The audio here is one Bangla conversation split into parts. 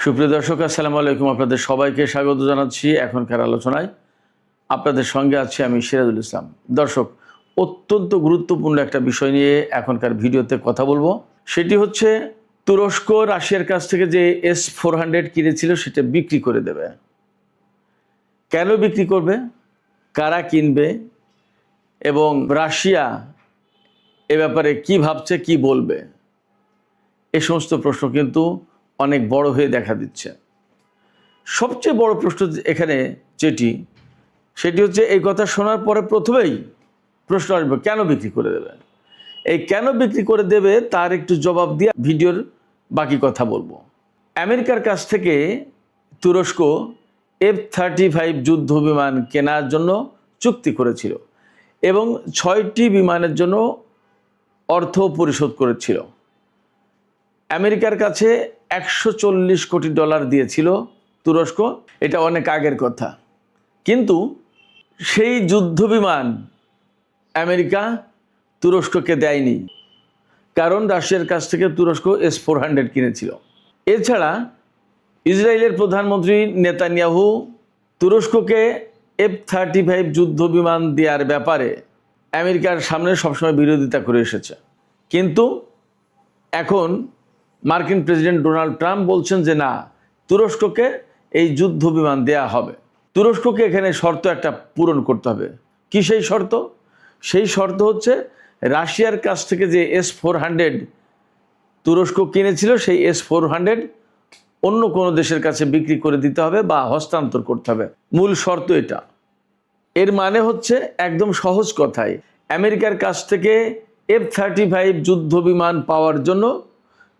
সুপ্রিয় দর্শক, আসসালামু আলাইকুম। আপনাদের সবাইকে স্বাগত জানাচ্ছি এখনকার আলোচনায়। আপনাদের সঙ্গে আছি আমি সিরাজুল ইসলাম। দর্শক, অত্যন্ত গুরুত্বপূর্ণ একটা বিষয় নিয়ে এখনকার ভিডিওতে কথা বলবো। সেটি হচ্ছে তুরস্ক রাশিয়ার কাছ থেকে যে S-400 কিনেছিল সেটা বিক্রি করে দেবে। কেন বিক্রি করবে, কারা কিনবে এবং রাশিয়া এ ব্যাপারে কি ভাবছে, কি বলবে, এই সমস্ত প্রশ্ন কিন্তু অনেক বড় হয়ে দেখা দিচ্ছে। সবচেয়ে বড় প্রশ্ন এখানে সেটি হচ্ছে এই কথা শোনার পরে প্রথমেই প্রশ্ন আসবে কেন বিক্রি করে দেবে। এই কেন বিক্রি করে দেবে তার একটু জবাব দিয়ে ভিডিওর বাকি কথা বলবো। আমেরিকার কাছ থেকে তুরস্ক F-35 যুদ্ধ বিমান কেনার জন্য চুক্তি করেছিল এবং 6টি বিমানের জন্য অর্থ পরিশোধ করেছিল। আমেরিকার কাছে $140 কোটি দিয়েছিল তুরস্ক। এটা অনেক আগের কথা, কিন্তু সেই যুদ্ধ বিমান আমেরিকা তুরস্ককে দেয়নি, কারণ রাশিয়ার কাছ থেকে তুরস্ক S-400 কিনেছিল। এছাড়া ইসরায়েলের প্রধানমন্ত্রী নেতানিয়াহু তুরস্ককে F-35 যুদ্ধ বিমান দেওয়ার ব্যাপারে আমেরিকার সামনে সবসময় বিরোধিতা করে এসেছে, কিন্তু এখন মার্কিন প্রেসিডেন্ট ডোনাল্ড ট্রাম্প বলছেন যে না, তুরস্ককে এই যুদ্ধ বিমান দেয়া হবে। তুরস্ককে এখানে শর্ত একটা পূরণ করতে হবে। কি সেই শর্ত? সেই শর্ত হচ্ছে রাশিয়ার কাছ থেকে যে S-400 তুরস্ক কিনেছিল সেই S-400 অন্য কোনো দেশের কাছে বিক্রি করে দিতে হবে বা হস্তান্তর করতে হবে। মূল শর্ত এটা। এর মানে হচ্ছে একদম সহজ কথায়, আমেরিকার কাছ থেকে F-35 যুদ্ধ বিমান পাওয়ার জন্য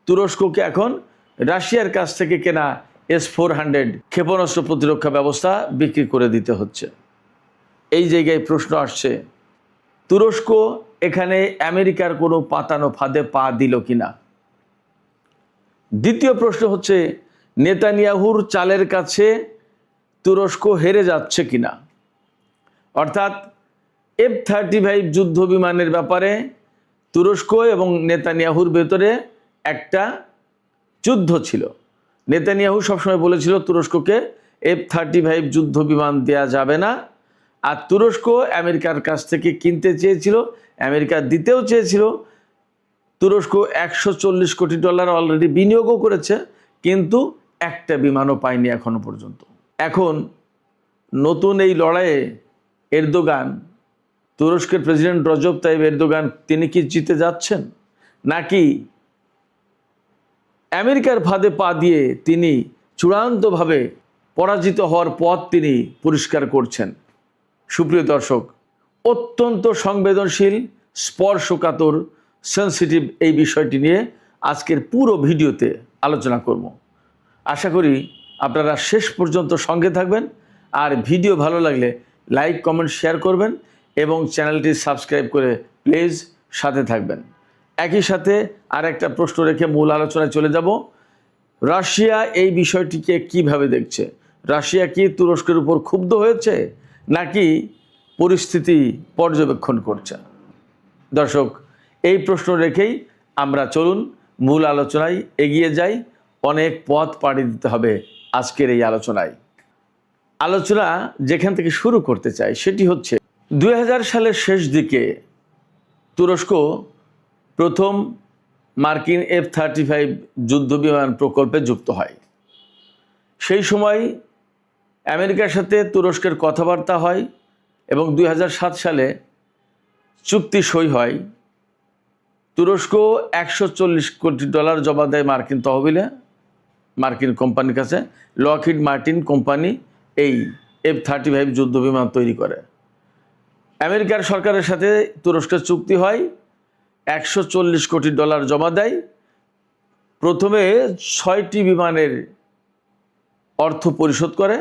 তুরস্ককে এখন রাশিয়ার কাছ থেকে কেনা S-400 ক্ষেপণাস্ত্র প্রতিরক্ষা ব্যবস্থা বিক্রি করে দিতে হচ্ছে। এই জায়গায় প্রশ্ন আসছে, তুরস্ক এখানে আমেরিকার কোনো পাতানো ফাঁদে পা দিল কিনা। দ্বিতীয় প্রশ্ন হচ্ছে, নেতানিয়াহুর চালের কাছে তুরস্ক হেরে যাচ্ছে কিনা। অর্থাৎ F-35 যুদ্ধ বিমানের ব্যাপারে তুরস্ক এবং নেতানিয়াহুর ভেতরে একটা যুদ্ধ ছিল। নেতানিয়াহু সবসময় বলেছিল তুরস্ককে F-35 যুদ্ধ বিমান দেয়া যাবে না, আর তুরস্ক আমেরিকার কাছ থেকে কিনতে চেয়েছিল, আমেরিকা দিতেও চেয়েছিল। তুরস্ক $140 কোটি অলরেডি বিনিয়োগও করেছে, কিন্তু একটা বিমানও পায়নি এখনো পর্যন্ত। এখন নতুন এই লড়াইয়ে এরদোগান, তুরস্কের প্রেসিডেন্ট রজব তাইব এরদোগান, তিনি কি জিতে যাচ্ছেন, নাকি আমেরিকার ফাঁদে পা দিয়ে তিনি চূড়ান্তভাবে পরাজিত হওয়ার পথ তিনি পরিষ্কার করছেন। সুপ্রিয় দর্শক, অত্যন্ত সংবেদনশীল, স্পর্শকাতর, সেন্সিটিভ এই বিষয়টি নিয়ে আজকের পুরো ভিডিওতে আলোচনা করব। আশা করি আপনারা শেষ পর্যন্ত সঙ্গে থাকবেন, আর ভিডিও ভালো লাগলে লাইক, কমেন্ট, শেয়ার করবেন এবং চ্যানেলটি সাবস্ক্রাইব করে প্লিজ সাথে থাকবেন। একই সাথে আর একটা প্রশ্ন রেখে মূল আলোচনায় চলে যাব। রাশিয়া এই বিষয়টিকে কিভাবে দেখছে? রাশিয়া কি তুরস্কের উপর ক্ষুব্ধ হয়েছে, নাকি পরিস্থিতি পর্যবেক্ষণ করছে? দর্শক, এই প্রশ্ন রেখেই আমরা চলুন মূল আলোচনায় এগিয়ে যাই। অনেক পথ পাড়ি দিতে হবে আজকের এই আলোচনায়। আলোচনা যেখান থেকে শুরু করতে চাই সেটি হচ্ছে 2000 সালের শেষ দিকে তুরস্ক প্রথম মার্কিন F-35 যুদ্ধ বিমান প্রকল্পে যুক্ত হয়। সেই সময় আমেরিকার সাথে তুরস্কের কথাবার্তা হয় এবং 2007 সালে চুক্তি সই হয়। তুরস্ক $140 কোটি জমা দেয় মার্কিন তহবিলে, মার্কিন কোম্পানির কাছে। লকহিড মার্টিন কোম্পানি এই F-35 যুদ্ধ বিমান তৈরি করে। আমেরিকার সরকারের সাথে তুরস্কের চুক্তি হয়, $140 কোটি জমা দেয়। প্রথমে 6টি বিমানের অর্থ পরিশোধ করে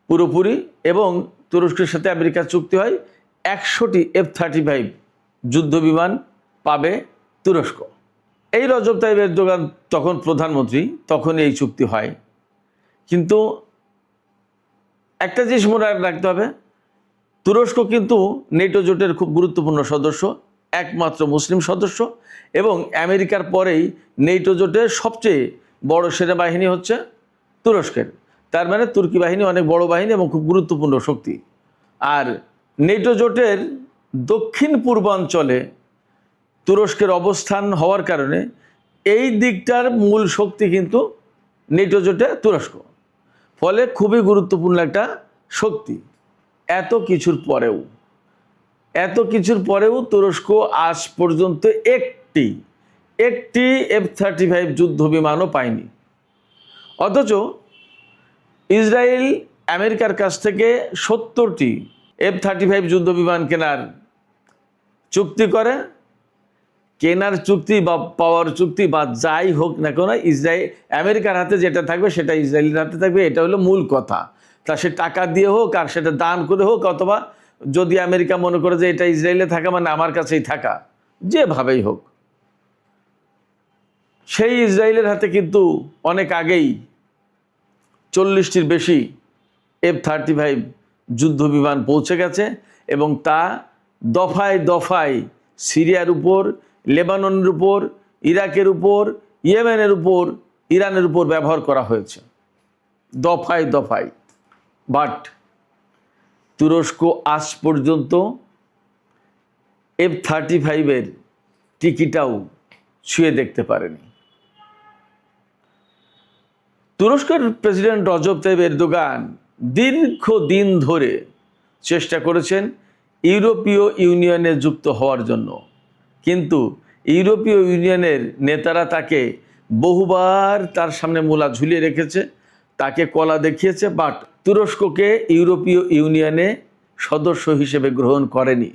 পুরোপুরি, এবং তুরস্কের সাথে আমেরিকার চুক্তি হয় 100টি F-35 যুদ্ধ বিমান পাবে তুরস্ক। এই রজব তাইব এরদোগান তখন প্রধানমন্ত্রী, তখন এই চুক্তি হয়। কিন্তু একটা জিনিস মনে রাখতে হবে, তুরস্ক কিন্তু নেটো জোটের খুব গুরুত্বপূর্ণ সদস্য, একমাত্র মুসলিম সদস্য, এবং আমেরিকার পরেই নেটো জোটের সবচেয়ে বড় সেনাবাহিনী হচ্ছে তুরস্কের। তার মানে তুর্কি বাহিনী অনেক বড় বাহিনী এবং খুব গুরুত্বপূর্ণ শক্তি। আর নেটো জোটের দক্ষিণ পূর্বাঞ্চলে তুরস্কের অবস্থান হওয়ার কারণে এই দিকটার মূল শক্তি কিন্তু নেটো জোটে তুরস্ক, ফলে খুবই গুরুত্বপূর্ণ একটা শক্তি। এত কিছুর পরেও তুরস্ক আজ পর্যন্ত একটি F-35 যুদ্ধ বিমানও পায়নি। অথচ ইসরায়েল আমেরিকার কাছ থেকে 70টি F-35 যুদ্ধ বিমান কেনার চুক্তি করে। কেনার চুক্তি বা পাওয়ার চুক্তি বা যাই হোক না কেন, আমেরিকার হাতে যেটা থাকবে সেটা ইসরায়েলের হাতে থাকবে, এটা হলো মূল কথা। তা সে টাকা দিয়ে হোক আর সেটা দান করে হোক, অথবা যদি আমেরিকা মনে করে যে এটা ইসরায়েলে থাকা মানে আমার কাছেই থাকা, যেভাবেই হোক, সেই ইসরায়েলের হাতে কিন্তু অনেক আগেই 40টির বেশি F-35 যুদ্ধ বিমান পৌঁছে গেছে এবং তা দফায় দফায় সিরিয়ার উপর, লেবাননের উপর, ইরাকের উপর, ইয়েমেনের উপর, ইরানের উপর ব্যবহার করা হয়েছে দফায় দফায়। বাট তুরস্ক আজ পর্যন্ত F-35 টিকিটাও ছুঁয়ে দেখতে পারেনি। তুরস্কের প্রেসিডেন্ট রজব তাইয়িপ এরদোগান দীর্ঘদিন ধরে চেষ্টা করেছেন ইউরোপীয় ইউনিয়নে যুক্ত হওয়ার জন্য, কিন্তু ইউরোপীয় ইউনিয়নের নেতারা তাকে বহুবার তার সামনে মূলা ঝুলিয়ে রেখেছে, তাকে কলা দেখিয়েছে, বাট তুরস্ককে ইউরোপীয় ইউনিয়নে সদস্য হিসেবে গ্রহণ করেনি।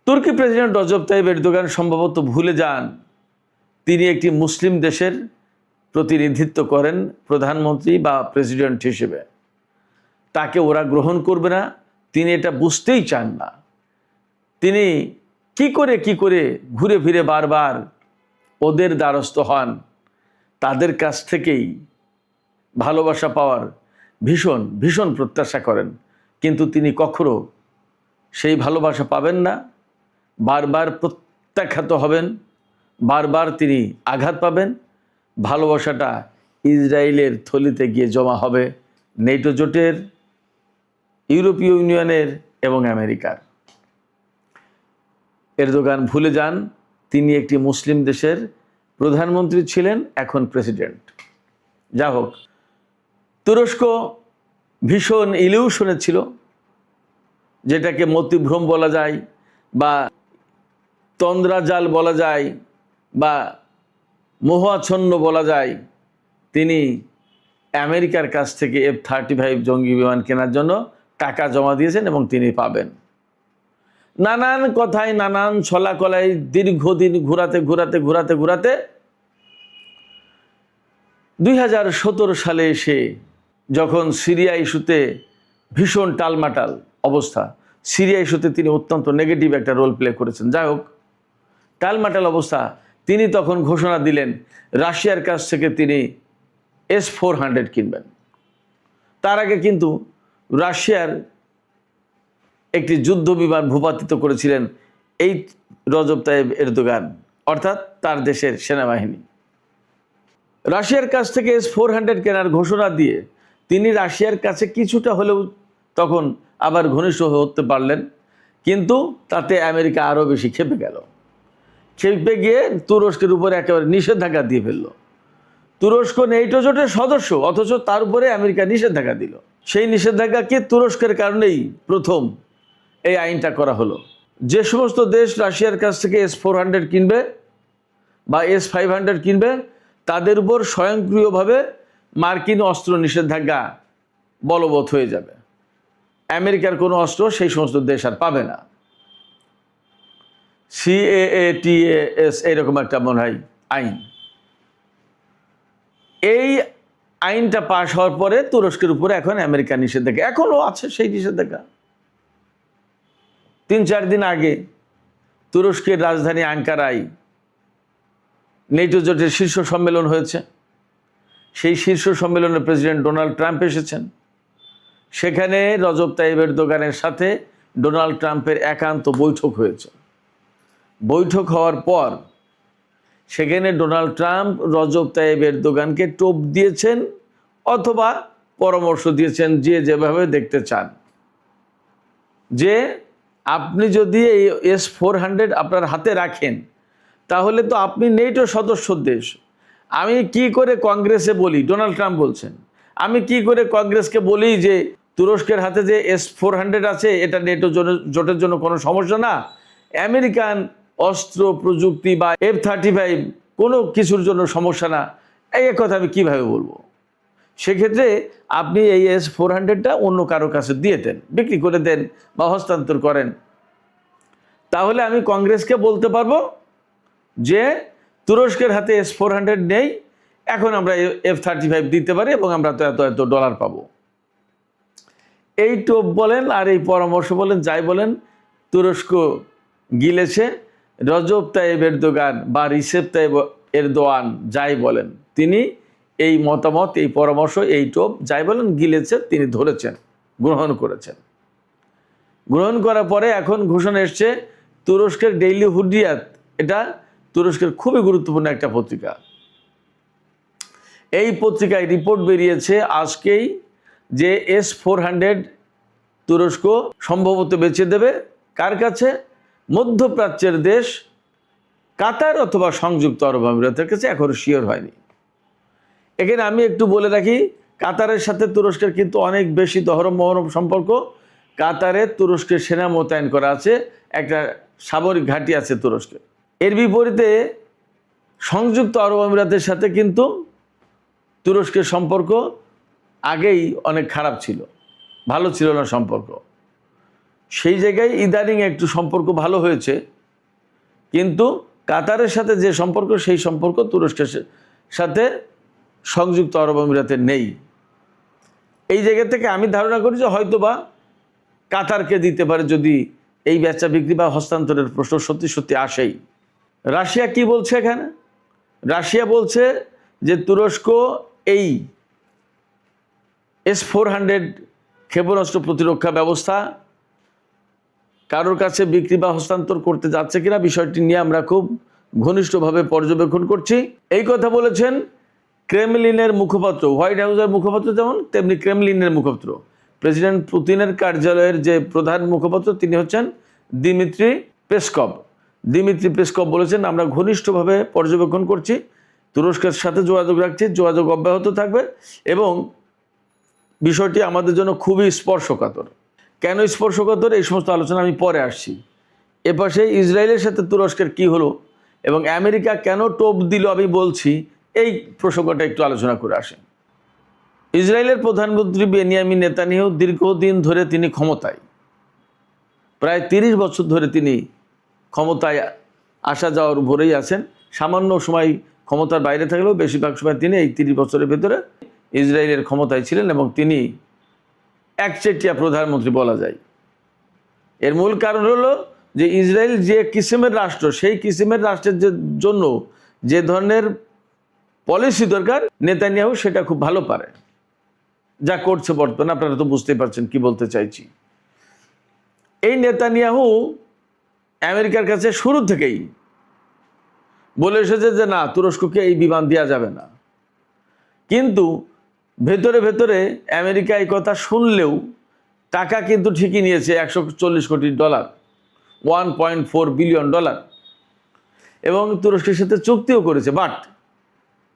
তুর্কি প্রেসিডেন্ট রজব তাইয়িপ এরদোগান সম্ভবত ভুলে যান তিনি একটি মুসলিম দেশের প্রতিনিধিত্ব করেন প্রধানমন্ত্রী বা প্রেসিডেন্ট হিসেবে। তাকে ওরা গ্রহণ করবে না, তিনি এটা বুঝতেই চান না। তিনি কি করে ঘুরে ফিরে বারবার ওদের দ্বারস্থ হন, তাদের কাছ থেকেই ভালোবাসা পাওয়ার ভীষণ ভীষণ প্রত্যাশা করেন, কিন্তু তিনি কখনো সেই ভালোবাসা পাবেন না। বারবার প্রত্যাখ্যাত হবেন, বারবার তিনি আঘাত পাবেন। ভালোবাসাটা ইসরায়েলের থলিতে গিয়ে জমা হবে নেটো জোটের, ইউরোপীয় ইউনিয়নের এবং আমেরিকার। এরদোগান ভুলে যান তিনি একটি মুসলিম দেশের প্রধানমন্ত্রী ছিলেন, এখন প্রেসিডেন্ট। যা হোক, তুরস্ক ভীষণ ইলিউশনে ছিল, যেটাকে মতিভ্রম বলা যায় বা তন্দ্রাজাল বলা যায় বা মোহাচ্ছন্ন বলা যায়। তিনি আমেরিকার কাছ থেকে F-35 জঙ্গি বিমান কেনার জন্য টাকা জমা দিয়েছেন এবং তিনি পাবেন। নানান কথায়, নানান ছলাকলায় দীর্ঘদিন ঘোরাতে 2017 সালে এসে যখন সিরিয়া ইস্যুতে ভীষণ টালমাটাল অবস্থা, সিরিয়া ইস্যুতে তিনি অত্যন্ত নেগেটিভ একটা রোল প্লে করেছেন। যাই হোক, টালমাটাল অবস্থা, তিনি তখন ঘোষণা দিলেন রাশিয়ার কাছ থেকে তিনি S-400 কিনবেন। তার আগে কিন্তু রাশিয়ার একটি যুদ্ধ বিমান ভূপাতিত করেছিলেন এই রজব তাইয়িপ এরদোগান, অর্থাৎ তার দেশের সেনাবাহিনী। রাশিয়ার কাছ থেকে S-400 কেনার ঘোষণা দিয়ে তিনি রাশিয়ার কাছে কিছুটা হলেও তখন আবার ঘনিষ্ঠ হতে পারলেন, কিন্তু তাতে আমেরিকা আরও বেশি ক্ষেপে গেল। খেপে গিয়ে তুরস্কের উপরে একেবারে নিষেধাজ্ঞা দিয়ে ফেলল। তুরস্ক নেটো জোটের সদস্য, অথচ তার উপরে আমেরিকা নিষেধাজ্ঞা দিল। সেই নিষেধাজ্ঞাকে তুরস্কের কারণেই প্রথম এই আইনটা করা হলো। যে সমস্ত দেশ রাশিয়ার কাছ থেকে S-400 কিনবে বা S-500 কিনবে, তাদের উপর স্বয়ংক্রিয়ভাবে মার্কিন অস্ত্র নিষেধাজ্ঞা বলবৎ হয়ে যাবে। আমেরিকার কোনো অস্ত্র সেই সমস্ত দেশ আর পাবে না। CAATAS এরকম একটা মনে হয় আইন। এই আইনটা পাশ হওয়ার পরে তুরস্কের উপরে এখন আমেরিকার নিষেধাজ্ঞা এখনও আছে। সেই নিষেধাজ্ঞা 3-4 দিন আগে তুরস্কের রাজধানী আঙ্কারায় নেটো জোটের শীর্ষ সম্মেলন হয়েছে। সেই শীর্ষ সম্মেলনে প্রেসিডেন্ট ডোনাল্ড ট্রাম্প এসেছেন। সেখানে রজব তাইয়িপ এরদোগানের সাথে ডোনাল্ড ট্রাম্পের একান্ত বৈঠক হয়েছে। বৈঠক হওয়ার পর সেখানে ডোনাল্ড ট্রাম্প রজব তাইয়িপ এরদোগানকে টোপ দিয়েছেন অথবা পরামর্শ দিয়েছেন, যে যেভাবে দেখতে চান, যে আপনি যদি এই S-400 আপনার হাতে রাখেন তাহলে তো আপনি নেটো সদস্য দেশ। আমি কি করে কংগ্রেসে বলি, ডোনাল্ড ট্রাম্প বলছেন, আমি কি করে কংগ্রেসকে বলি যে তুরস্কের হাতে যে S-400 আছে এটা নেটো জোটের জন্য কোনো সমস্যা না, আমেরিকান অস্ত্র প্রযুক্তি বা F-35 কোনো কিছুর জন্য সমস্যা না, এই কথা আমি কিভাবে বলবো? সেক্ষেত্রে আপনি এই S-400টা অন্য কারো কাছে দিয়ে দেন, বিক্রি করে দেন বা হস্তান্তর করেন। তাহলে আমি কংগ্রেসকে বলতে পারবো যে তুরস্কের হাতে S-400 নেই, এখন আমরা F-35 দিতে পারি এবং আমরা তো এত এত ডলার পাবো। এই টোপ বলেন আর এই পরামর্শ বলেন, যাই বলেন, তুরস্ক গিলেছে। রজব তাইয়িপ এরদোগান বা রিসেপ তাইয়িপ এরদোয়ান যাই বলেন, তিনি এই মতামত, এই পরামর্শ, এই টোপ যাই বলেন গিলেছে, তিনি ধরেছেন, গ্রহণ করেছেন। গ্রহণ করার পরে এখন ঘোষণা এসছে তুরস্কের ডেইলি হুরিয়াত, এটা তুরস্কের খুবই গুরুত্বপূর্ণ একটা পত্রিকা। এই পত্রিকায় রিপোর্ট বেরিয়েছে আজকেই যে S-400 তুরস্ক সম্ভবত বেচে দেবে কার কাছে? মধ্যপ্রাচ্যের দেশ কাতার অথবা সংযুক্ত আরব আমিরাতের কাছে, এখনো শিওর হয়নি। এখানে আমি একটু বলে রাখি, কাতারের সাথে তুরস্কের কিন্তু অনেক বেশি দহরম মহরম সম্পর্ক। কাতারে তুরস্কের সেনা মোতায়েন করা আছে, একটা সামরিক ঘাঁটি আছে তুরস্কের। এর বিপরীতে সংযুক্ত আরব আমিরাতের সাথে কিন্তু তুরস্কের সম্পর্ক আগেই অনেক খারাপ ছিল, ভালো ছিল না সম্পর্ক। সেই জায়গায় ইদানিং একটু সম্পর্ক ভালো হয়েছে, কিন্তু কাতারের সাথে যে সম্পর্ক, সেই সম্পর্ক তুরস্কের সাথে সংযুক্ত আরব আমিরাতের নেই। এই জায়গা থেকে আমি ধারণা করি যে হয়তোবা কাতারকে দিতে পারে, যদি এই বেচা বিক্রি বা হস্তান্তরের প্রশ্ন সত্যি সত্যি আসেই। রাশিয়া কি বলছে এখানে? রাশিয়া বলছে যে তুরস্ক এই S-400 ক্ষেপণাস্ত্র প্রতিরক্ষা ব্যবস্থা কারোর কাছে বিক্রি বা হস্তান্তর করতে যাচ্ছে কিনা, বিষয়টি নিয়ে আমরা খুব ঘনিষ্ঠভাবে পর্যবেক্ষণ করছি। এই কথা বলেছেন ক্রেমলিনের মুখপাত্র, হোয়াইট হাউসের মুখপাত্র যেমন, তেমনি ক্রেমলিনের মুখপাত্র, প্রেসিডেন্ট পুতিনের কার্যালয়ের যে প্রধান মুখপাত্র, তিনি হচ্ছেন দিমিত্রি পেসকভ। দিমিত্রি পেসকভ বলেছেন, আমরা ঘনিষ্ঠভাবে পর্যবেক্ষণ করছি, তুরস্কের সাথে যোগাযোগ রাখছি, যোগাযোগ অব্যাহত থাকবে এবং বিষয়টি আমাদের জন্য খুবই স্পর্শকাতর। কেন স্পর্শকাতর, এই সমস্ত আলোচনা আমি পরে আসছি। এপাশে ইসরায়েলের সাথে তুরস্কের কি হলো এবং আমেরিকা কেন টোপ দিল আমি বলছি, এই প্রসঙ্গটা একটু আলোচনা করে আসেন। ইসরায়েলের প্রধানমন্ত্রী বেনিয়ামিন নেতানিয়াহু দীর্ঘদিন ধরে তিনি ক্ষমতায়, প্রায় 30 বছর ধরে তিনি ক্ষমতায় আসা যাওয়ার উপরেই আছেন। সামান্য সময় ক্ষমতার বাইরে থাকলেও বেশিরভাগ সময় তিনি এই 30 বছরের ভেতরে ইসরায়েলের ক্ষমতায় ছিলেন এবং তিনি একচেটিয়া প্রধানমন্ত্রী বলা যায়। এর মূল কারণ হলো যে ইসরায়েল যে কিসিমের রাষ্ট্র, সেই কিসিমের রাষ্ট্রের জন্য যে ধরনের পলিসি দরকার, নেতানিয়াহু সেটা খুব ভালো পারে, যা করছে বর্তমানে। আপনারা তো বুঝতেই পারছেন কি বলতে চাইছি। এই নেতানিয়াহু আমেরিকার কাছে শুরু থেকেই বলে এসেছে যে না, তুরস্ককে এই বিমান দেওয়া যাবে না। কিন্তু ভেতরে ভেতরে আমেরিকা এই কথা শুনলেও টাকা কিন্তু ঠিকই নিয়েছে, $140 কোটি, $1.4 বিলিয়ন, এবং তুরস্কের সাথে চুক্তিও করেছে, বাট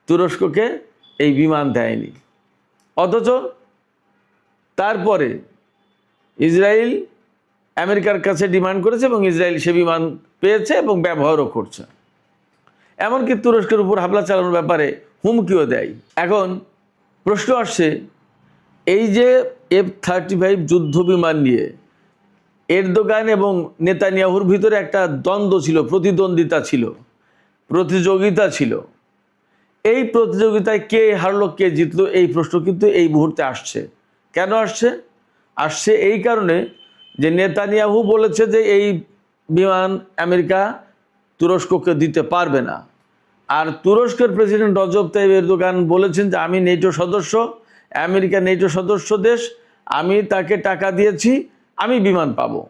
তুরস্ককে এই বিমান দেয়নি। অথচ তারপরে ইসরায়েল আমেরিকার কাছে ডিমান্ড করেছে এবং ইসরায়েল সে বিমান পেয়েছে এবং ব্যবহারও করছে। এমনকি তুরস্কের উপর হামলা চালানোর ব্যাপারে হুমকিও দেয়। এখন প্রশ্ন আসছে, এই যে F-35 যুদ্ধ বিমান নিয়ে এরদোগান এবং নেতানিয়াহুর ভিতরে একটা দ্বন্দ্ব ছিল, প্রতিদ্বন্দ্বিতা ছিল, প্রতিযোগিতা ছিল। এই প্রতিযোগিতায় কে হারলো কে জিতলো, এই প্রশ্ন কিন্তু এই মুহূর্তে আসছে। কেন আসছে? আসছে এই কারণে যে নেতানিয়াহু বলেছে যে এই বিমান আমেরিকা তুরস্ককে দিতে পারবে না, আর তুরস্কের প্রেসিডেন্ট রজব তাইয়িপ এরদোগান বলেছেন যে আমি নেটো সদস্য, আমেরিকা নেটো সদস্য দেশ, আমি তাকে টাকা দিয়েছি, আমি বিমান পাবো।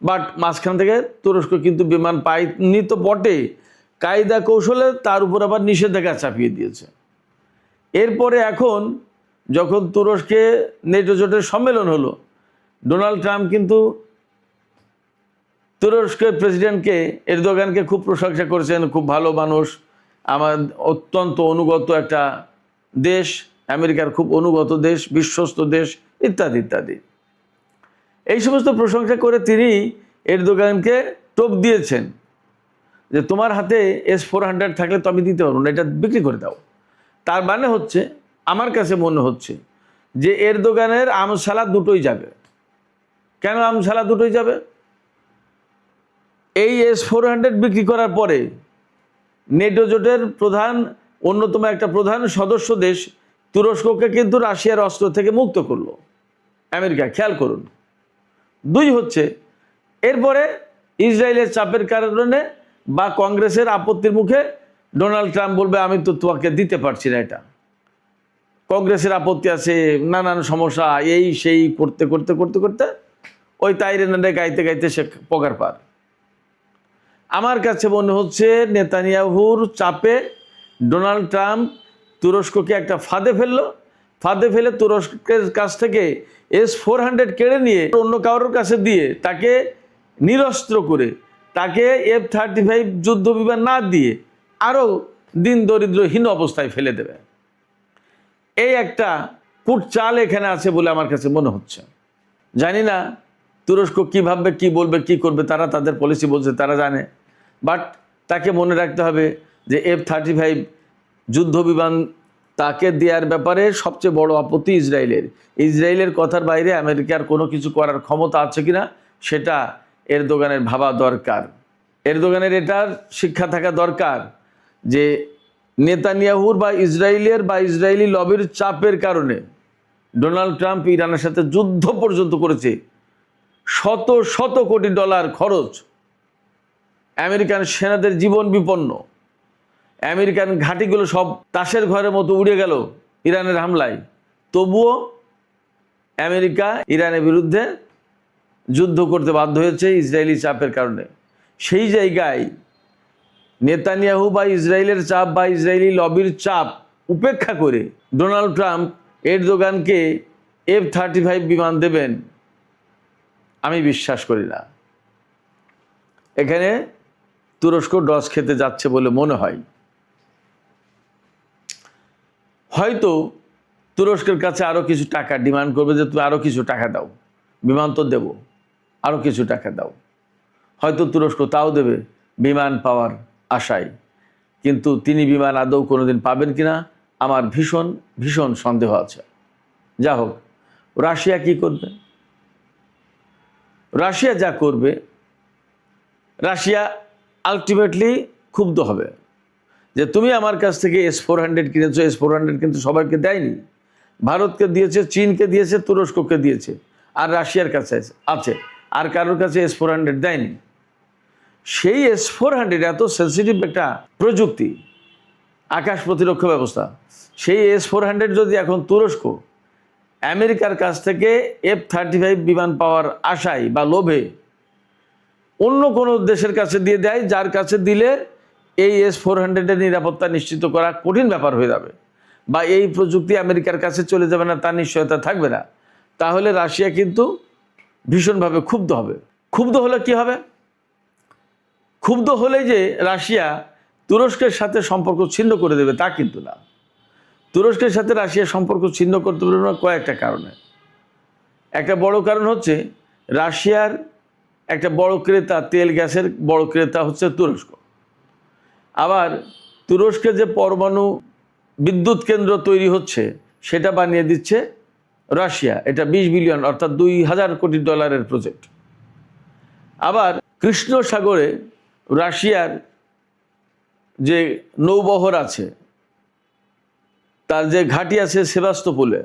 বাট মাঝখান থেকে তুরস্ক কিন্তু বিমান পায়নি তো বটে, কায়দা কৌশলে তার উপর আবার নিষেধাজ্ঞা চাপিয়ে দিয়েছে। এরপরে এখন যখন তুরস্কে নেটো জোটের সম্মেলন হলো, ডোনাল্ড ট্রাম্প কিন্তু তুরস্কের প্রেসিডেন্টকে এরদোগানকে খুব প্রশংসা করেছেন, খুব ভালো মানুষ, আমার অত্যন্ত অনুগত একটা দেশ, আমেরিকার খুব অনুগত দেশ, বিশ্বস্ত দেশ, ইত্যাদি ইত্যাদি। এই সমস্ত প্রশংসা করে তিনি এরদোগানকে টোপ দিয়েছেন যে তোমার হাতে S-400 থাকলে তো আমি দিতে পারবো না, এটা বিক্রি করে দাও। তার মানে হচ্ছে, আমার কাছে মনে হচ্ছে যে এরদোগানের আমসালা দুটোই যাবে। কেন আমসালা দুটোই যাবে? এই S-400 বিক্রি করার পরে নেটো জোটের অন্যতম একটা প্রধান সদস্য দেশ তুরস্ককে কিন্তু রাশিয়ার অস্ত্র থেকে মুক্ত করলো আমেরিকা, খেয়াল করুন। দুই হচ্ছে, এরপরে ইসরায়েলের চাপের কারণে বা কংগ্রেসের আপত্তির মুখে ডোনাল্ড ট্রাম্প বলবে আমি তো তোমাকে দিতে পারছি না, এটা কংগ্রেসের আপত্তি আছে, নানান সমস্যা, এই সেই করতে করতে করতে করতে ওই তাইরেনাডে গাইতে গাইতে সে পগার পার। আমার কাছে মনে হচ্ছে নেতানিয়াহুর চাপে ডোনাল্ড ট্রাম্প তুরস্ককে একটা ফাঁদে ফেলে তুরস্কের কাছ থেকে S-400 কেড়ে নিয়ে অন্য কারোর কাছে দিয়ে তাকে নিরস্ত্র করে, তাকে F-35 যুদ্ধ বিমান না দিয়ে আরও দিন দরিদ্রহীন অবস্থায় ফেলে দেবে। এই একটা কূট চাল এখানে আছে বলে আমার কাছে মনে হচ্ছে। জানি না তুরস্ক কী ভাববে, কী বলবে, কী করবে, তারা তাদের পলিসি বলছে, তারা জানে। বাট তাকে মনে রাখতে হবে যে F-35 যুদ্ধ বিমান তাকে দেওয়ার ব্যাপারে সবচেয়ে বড় আপত্তি ইসরায়েলের কথার বাইরে আমেরিকার কোনো কিছু করার ক্ষমতা আছে কিনা সেটা এরদোগানের ভাবা দরকার। এরদোগানের এটার শিক্ষা থাকা দরকার যে নেতানিয়াহুর বা ইসরায়েলি লবির চাপের কারণে ডোনাল্ড ট্রাম্প ইরানের সাথে যুদ্ধ পর্যন্ত করেছে। শত শত কোটি ডলার খরচ, আমেরিকান সেনাদের জীবন বিপন্ন, আমেরিকান ঘাঁটিগুলো সব তাসের ঘরের মতো উড়ে গেল ইরানের হামলায়। তবুও আমেরিকা ইরানের বিরুদ্ধে যুদ্ধ করতে বাধ্য হয়েছে ইসরায়েলি চাপের কারণে। সেই জায়গায় নেতানিয়াহু বা ইসরায়েলের চাপ বা ইসরায়েলি লবির চাপ উপেক্ষা করে ডোনাল্ড ট্রাম্প এরদোগানকে F-35 বিমান দেবেন, আমি বিশ্বাস করি না। এখানে তুরস্ক ডস খেতে যাচ্ছে বলে মনে হয়। হয়তো তুরস্কের কাছে আরও কিছু টাকা ডিমান্ড করবে যে তুমি আরও কিছু টাকা দাও, বিমান তো দেবো, আরও কিছু টাকা দাও। হয়তো তুরস্ক তাও দেবে বিমান পাওয়ার আশায়, কিন্তু তিনি বিমান আদৌ কোনোদিন পাবেন কিনা আমার ভীষণ ভীষণ সন্দেহ আছে। যা হোক, রাশিয়া কি করবে? রাশিয়া যা করবে, রাশিয়া আলটিমেটলি ক্ষুব্ধ হবে যে তুমি আমার কাছ থেকে S-400 কিনেছো। S-400 কিন্তু সবাইকে দেয়নি, ভারতকে দিয়েছে, চীনকে দিয়েছে, তুরস্ককে দিয়েছে, আর রাশিয়ার কাছে আছে, আর কারোর কাছে S-400 দেয়নি। সেই S-400 এত সেন্সিটিভ একটা প্রযুক্তি, আকাশ প্রতিরক্ষা ব্যবস্থা, সেই S-400 যদি এখন তুরস্ক আমেরিকার কাছ থেকে F-35 বিমান পাওয়ার আশায় বা লোভে অন্য কোনো দেশের কাছে দিয়ে দেয়, যার কাছে দিলে এই S-400 নিরাপত্তা নিশ্চিত করা কঠিন ব্যাপার হয়ে যাবে, বা এই প্রযুক্তি আমেরিকার কাছে চলে যাবে না, তার নিশ্চয়তা থাকবে না, তাহলে রাশিয়া কিন্তু ভীষণভাবে ক্ষুব্ধ হবে। ক্ষুব্ধ হলে কি হবে? ক্ষুব্ধ হলে যে রাশিয়া তুরস্কের সাথে সম্পর্ক ছিন্ন করে দেবে তা কিন্তু না। তুরস্কের সাথে রাশিয়া সম্পর্ক ছিন্ন করতে পারবে না কয়েকটা কারণে। একটা বড় কারণ হচ্ছে রাশিয়ার একটা বড় ক্রেতা, তেল গ্যাসের বড় ক্রেতা হচ্ছে তুরস্ক। আবার তুরস্কে যে পরমাণু বিদ্যুৎ কেন্দ্র তৈরি হচ্ছে সেটা বানিয়ে দিচ্ছে রাশিয়া। এটা 20 বিলিয়ন অর্থাৎ $2000 কোটি প্রজেক্ট। আবার কৃষ্ণ সাগরে রাশিয়ার যে নৌবহর আছে, তার যে ঘাঁটি আছে সেভাস্তোপোলে,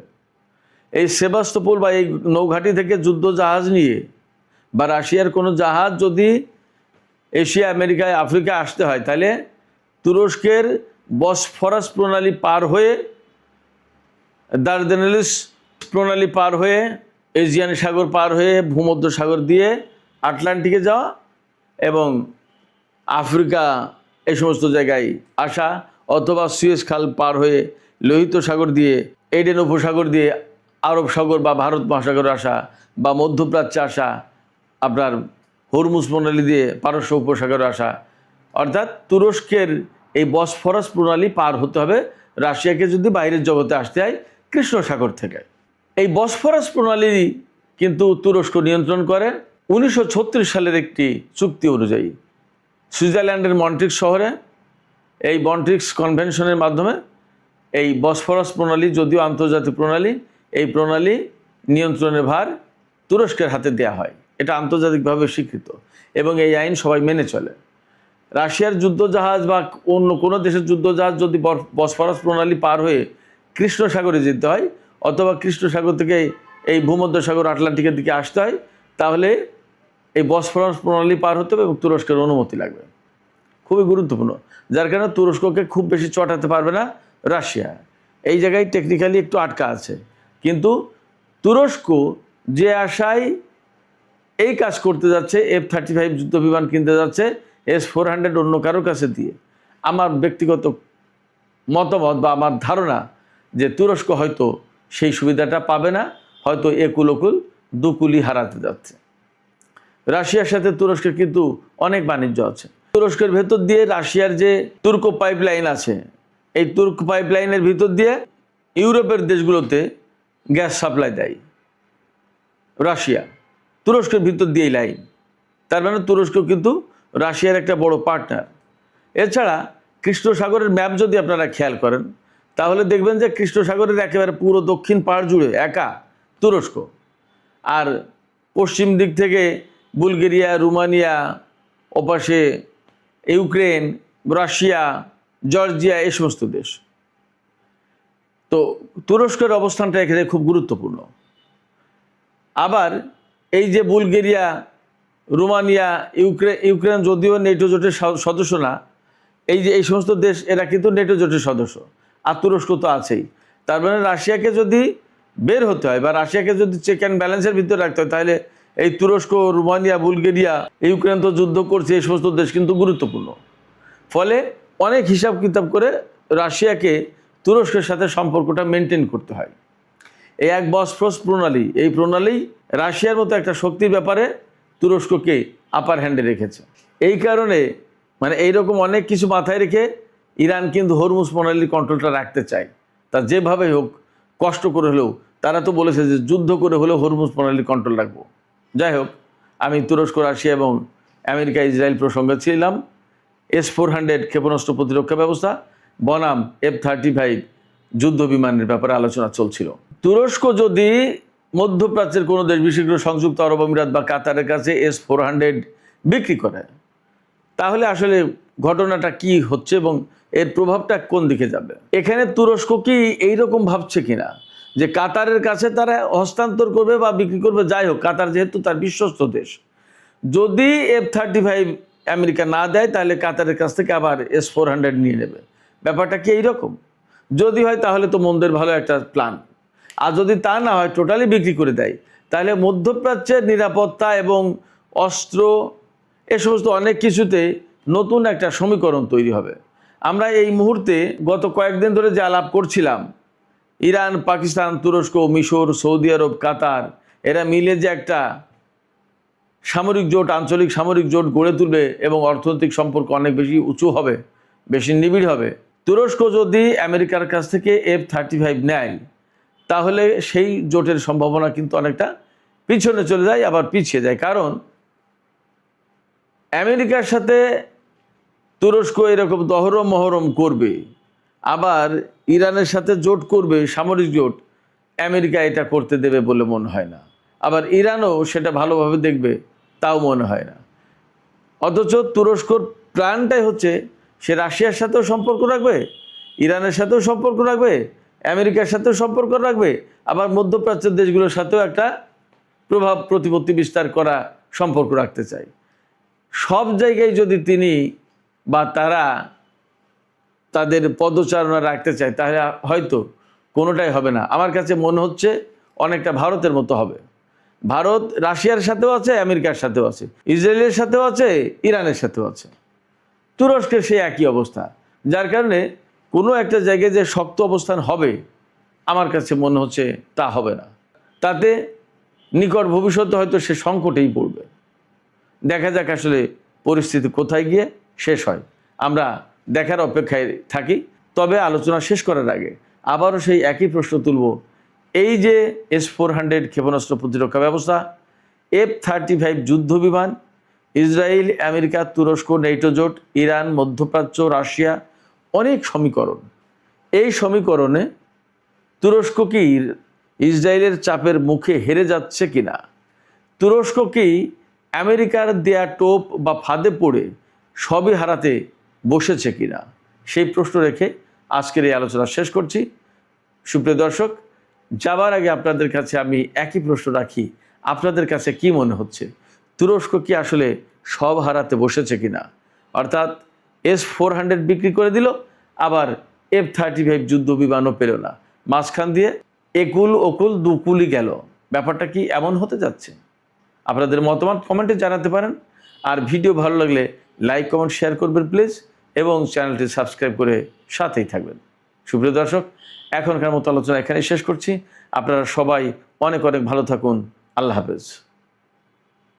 এই সেভাস্তোপোল বা এই নৌঘাঁটি থেকে যুদ্ধ জাহাজ নিয়ে বা রাশিয়ার কোনো জাহাজ যদি এশিয়া, আমেরিকায়, আফ্রিকায় আসতে হয়, তাহলে তুরস্কের বসফরাস প্রণালী পার হয়ে, দারদানেলিস প্রণালী পার হয়ে, এজিয়ান সাগর পার হয়ে, ভূমধ্য সাগর দিয়ে আটলান্টিকে যাওয়া এবং আফ্রিকা এই সমস্ত জায়গায় আসা, অথবা সুয়েজ খাল পার হয়ে লোহিত সাগর দিয়ে, এডেন উপসাগর দিয়ে আরব সাগর বা ভারত মহাসাগরে আসা, বা মধ্যপ্রাচ্যে আসা, আপনার হরমুজ প্রণালী দিয়ে পারস্য উপসাগরে আসা, অর্থাৎ তুরস্কের এই বসফরাস প্রণালী পার হতে হবে রাশিয়াকে যদি বাইরের জগতে আসতে হয় কৃষ্ণ সাগর থেকে। এই বসফরাস প্রণালী কিন্তু তুরস্ক নিয়ন্ত্রণ করে 1936 সালের একটি চুক্তি অনুযায়ী। সুইজারল্যান্ডের মন্ট্রিক্স শহরে এই মন্ট্রিক্স কনভেনশনের মাধ্যমে এই বসফরাস প্রণালী, যদিও আন্তর্জাতিক প্রণালী, এই প্রণালী নিয়ন্ত্রণের ভার তুরস্কের হাতে দেওয়া হয়। এটা আন্তর্জাতিকভাবে স্বীকৃত এবং এই আইন সবাই মেনে চলে। রাশিয়ার যুদ্ধজাহাজ বা অন্য কোনো দেশের যুদ্ধজাহাজ যদি বসফরাস প্রণালী পার হয়ে কৃষ্ণ সাগরে যেতে হয়, অথবা কৃষ্ণ সাগর থেকে এই ভূমধ্যসাগর আটলান্টিকের দিকে আসতে হয়, তাহলে এই বসফরাস প্রণালী পার হতে হবে এবং তুরস্কের অনুমতি লাগবে। খুবই গুরুত্বপূর্ণ, যার কারণে তুরস্ককে খুব বেশি চটাতে পারবে না রাশিয়া। এই জায়গায় টেকনিক্যালি একটু আটকা আছে, কিন্তু তুরস্ক যে আশায় এই কাজ করতে যাচ্ছে, F-35 যুদ্ধ বিমান কিনতে যাচ্ছে S-400 অন্য কারোর কাছে দিয়ে, আমার ব্যক্তিগত মতামত বা আমার ধারণা যে তুরস্ক হয়তো সেই সুবিধাটা পাবে না, হয়তো একুল দুকুলি হারাতে যাচ্ছে। রাশিয়ার সাথে তুরস্কের কিন্তু অনেক বাণিজ্য আছে। তুরস্কের ভেতর দিয়ে রাশিয়ার যে তুর্ক পাইপলাইন আছে, এই তুর্ক পাইপলাইনের ভিতর দিয়ে ইউরোপের দেশগুলোতে গ্যাস সাপ্লাই দেয় রাশিয়া, তুরস্কের ভিতর দিয়েই লাইন। তার মানে তুরস্ক কিন্তু রাশিয়ার একটা বড় পার্টনার। এছাড়া কৃষ্ণ সাগরের ম্যাপ যদি আপনারা খেয়াল করেন, তাহলে দেখবেন যে কৃষ্ণ সাগরের একেবারে পুরো দক্ষিণ পাড় জুড়ে একা তুরস্ক, আর পশ্চিম দিক থেকে বুলগেরিয়া, রোমানিয়া, ওপাশে ইউক্রেন, রাশিয়া, জর্জিয়া, এই সমস্ত দেশ। তো তুরস্কের অবস্থানটা এখানে খুব গুরুত্বপূর্ণ। আবার এই যে বুলগেরিয়া, রোমানিয়া, ইউক্রেন যদিও নেটো জোটের সদস্য না, এই সমস্ত দেশ এরা কিন্তু নেটো জোটের সদস্য, আর তুরস্ক তো আছেই। তার মানে রাশিয়াকে যদি বের হতে হয় বা রাশিয়াকে যদি চেক অ্যান্ড ব্যালেন্সের ভিতরে রাখতে হয়, তাহলে এই তুরস্ক, রোমানিয়া, বুলগেরিয়া, ইউক্রেন তো যুদ্ধ করছে, এই সমস্ত দেশ কিন্তু গুরুত্বপূর্ণ। ফলে অনেক হিসাব কিতাব করে রাশিয়াকে তুরস্কের সাথে সম্পর্কটা মেনটেন করতে হয়। এই এক বসফরাস প্রণালী, এই প্রণালী রাশিয়ার মতো একটা শক্তির ব্যাপারে তুরস্ককে আপার হ্যান্ডে রেখেছে। এই কারণে মানে এইরকম অনেক কিছু মাথায় রেখে ইরান কিন্তু হরমুজ প্রণালীর কন্ট্রোলটা রাখতে চায়। তা যেভাবে হোক কষ্ট করে হলেও, তারা তো বলেছে যে যুদ্ধ করে হলেও হরমুজ প্রণালীর কন্ট্রোল রাখবো। যাই হোক, আমি তুরস্ক, রাশিয়া এবং আমেরিকা, ইসরায়েল প্রসঙ্গে ছিলাম। S-400 ক্ষেপণাস্ত্র প্রতিরক্ষা ব্যবস্থা বনাম F-35 যুদ্ধ বিমানের ব্যাপারে আলোচনা চলছিল। তুরস্ক যদি মধ্যপ্রাচ্যের কোনো দেশ, বিশেষ করে সংযুক্ত আরব আমিরাত বা কাতারের কাছে S-400 বিক্রি করে, তাহলে আসলে ঘটনাটা কি হচ্ছে এবং এর প্রভাবটা কোন দিকে যাবে? এখানে তুরস্ক কি এইরকম ভাবছে কিনা যে কাতারের কাছে তারা হস্তান্তর করবে বা বিক্রি করবে? যাই হোক, কাতার যেহেতু তার বিশ্বস্ত দেশ, যদি F-35 আমেরিকা না দেয়, তাহলে কাতারের কাছ থেকে আবার S-400 নিয়ে নেবে। ব্যাপারটা কি এইরকম? যদি হয় তাহলে তো মন্দের ভালো একটা প্ল্যান, আর যদি তা না হয়, টোটালি বিক্রি করে দেয়, তাহলে মধ্যপ্রাচ্যের নিরাপত্তা এবং অস্ত্র, এ সমস্ত অনেক কিছুতে নতুন একটা সমীকরণ তৈরি হবে। আমরা এই মুহূর্তে গত কয়েকদিন ধরে যে আলাপ করছিলাম, ইরান, পাকিস্তান, তুরস্ক, মিশর, সৌদি আরব, কাতার, এরা মিলে যে একটা সামরিক জোট, আঞ্চলিক সামরিক জোট গড়ে তুলবে এবং অর্থনৈতিক সম্পর্ক অনেক বেশি উঁচু হবে, বেশি নিবিড় হবে। তুরস্ক যদি আমেরিকার কাছ থেকে F-35 নেয়, তাহলে সেই জোটের সম্ভাবনা কিন্তু অনেকটা পিছনে চলে যায়, আবার পিছিয়ে যায়। কারণ আমেরিকার সাথে তুরস্ক এরকম দহরম মহরম করবে, আবার ইরানের সাথে জোট করবে, সামরিক জোট, আমেরিকা এটা করতে দেবে বলে মনে হয় না। আবার ইরানও সেটা ভালোভাবে দেখবে, তাও মনে হয় না। অথচ তুরস্কর প্ল্যানটাই হচ্ছে সে রাশিয়ার সাথেও সম্পর্ক রাখবে, ইরানের সাথেও সম্পর্ক রাখবে, আমেরিকার সাথেও সম্পর্ক রাখবে, আবার মধ্যপ্রাচ্যের দেশগুলোর সাথেও একটা প্রভাব প্রতিপত্তি বিস্তার করা সম্পর্ক রাখতে চায়। সব জায়গায় যদি তিনি বা তারা তাদের পদচারণা রাখতে চায়, তাহলে হয়তো কোনোটাই হবে না। আমার কাছে মনে হচ্ছে অনেকটা ভারতের মতো হবে। ভারত রাশিয়ার সাথেও আছে, আমেরিকার সাথেও আছে, ইসরায়েলের সাথেও আছে, ইরানের সাথেও আছে। তুরস্কের সেই একই অবস্থা, যার কারণে কোনো একটা জায়গায় যে শক্ত অবস্থান হবে আমার কাছে মনে হচ্ছে তা হবে না। তাতে নিকট ভবিষ্যতে হয়তো সে সংকটেই পড়বে। দেখা যাক আসলে পরিস্থিতি কোথায় গিয়ে শেষ হয়, আমরা দেখার অপেক্ষায় থাকি। তবে আলোচনা শেষ করার আগে আবারও সেই একই প্রশ্ন তুলব, এই যে S-400 ক্ষেপণাস্ত্র প্রতিরক্ষা ব্যবস্থা, F-35 যুদ্ধ বিমান, ইসরায়েল, আমেরিকা, তুরস্ক, নেটো জোট, ইরান, মধ্যপ্রাচ্য, রাশিয়া, অনেক সমীকরণ। এই সমীকরণে তুরস্ক কি ইসরায়েলের চাপের মুখে হেরে যাচ্ছে কিনা, তুরস্ক কি আমেরিকার দেয়া টোপ বা ফাঁদে পড়ে সবই হারাতে বসেছে কিনা, সেই প্রশ্ন রেখে আজকের এই আলোচনা শেষ করছি। সুপ্রিয় দর্শক, যাবার আগে আপনাদের কাছে আমি একই প্রশ্ন রাখি, আপনাদের কাছে কি মনে হচ্ছে, তুরস্ক কি আসলে সব হারাতে বসেছে কিনা? অর্থাৎ S-400 বিক্রি করে দিল, আবার F-35 যুদ্ধ বিমানও পেল না, মাঝখান দিয়ে একুল ওকুল দুকুলই গেল। ব্যাপারটা কি এমন হতে যাচ্ছে? আপনাদের মতামত কমেন্টে জানাতে পারেন। আর ভিডিও ভালো লাগলে লাইক, কমেন্ট, শেয়ার করবেন প্লিজ, এবং চ্যানেলটি সাবস্ক্রাইব করে সাথেই থাকবেন। সুপ্রিয় দর্শক, এখনকার মতো আলোচনা এখানেই শেষ করছি। আপনারা সবাই অনেক অনেক ভালো থাকুন। আল্লাহ হাফেজ।